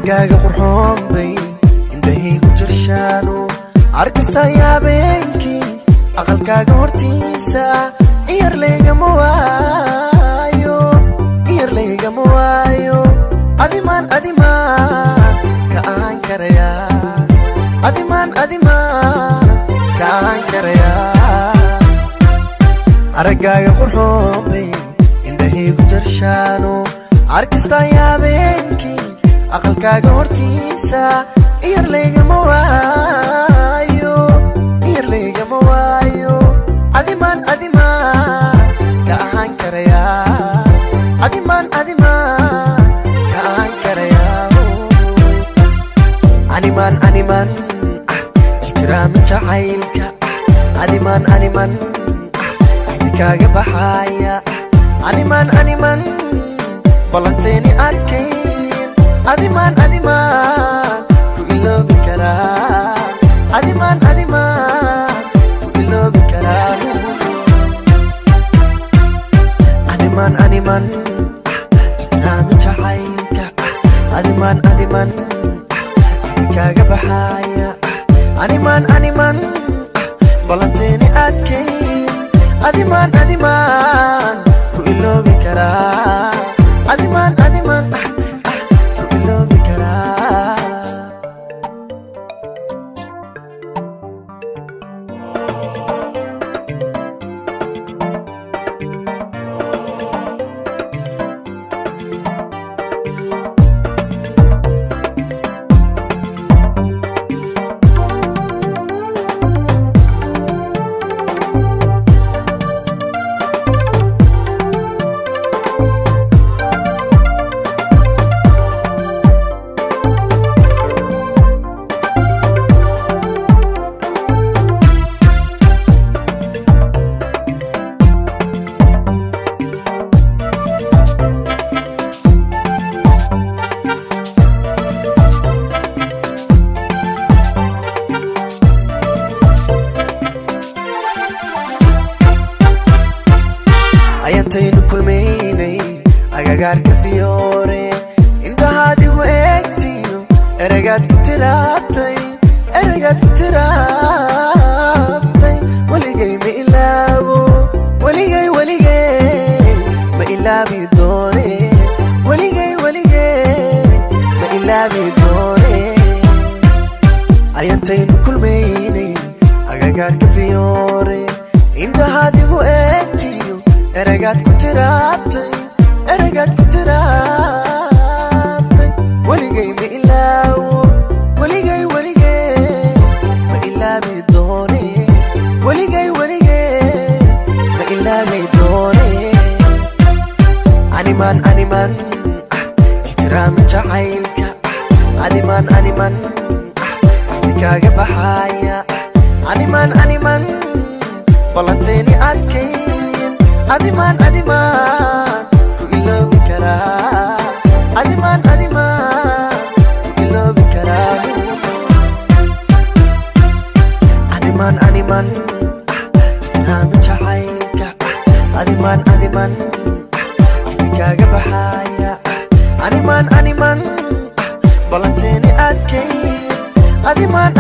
aragaaga qurxoon bay indhahaygu jirshaano arkasta yaabeenkii aqalkaaga hortiisa iyar laygama waayo adimaan kaan karaya adimaan kaan karaya aragaaga qurxoon bay indhahaygu jirshaano arkasta yaabeenkii aqalkaaga hortiisa iyar laygama waayo adimaan kaan karaya adimaan kaan karaya animan ixtiraam jacaylka animan kaaga baxaya animan balanteeni adkayn adimaan ku iloobi karaa adimaan ku iloobi karaa animan ixtiraam jacaylka animan kaaga baxaya animan balanteeni adkayn adimaan ku iloobi karaa adimaan ku iloobi karaa ayantaynu kulmaynay agagaarka fiyoore indhahaadigu eegtiyo eragaad ku tiraabtay weligay ma ilaabo weligay ma ilaabi doone weligay ma ilaabi doone ayantaynu kulmaynay agagaarka fiyoore indhahaadigu eegtiyo eragaad ku tiraabtay weligay ma ilaawo weligay ma ilaabi doone weligay ma ilaabi doone animan ixtiraam jacaylka animan kaaga baxaya animan balanteeni adkayn adimaan ku iloobi karaa adimaan ku iloobi karaa animan ixtiraam jacaylka adimaan kaaga baxaya animan balanteeni adkayn adimaan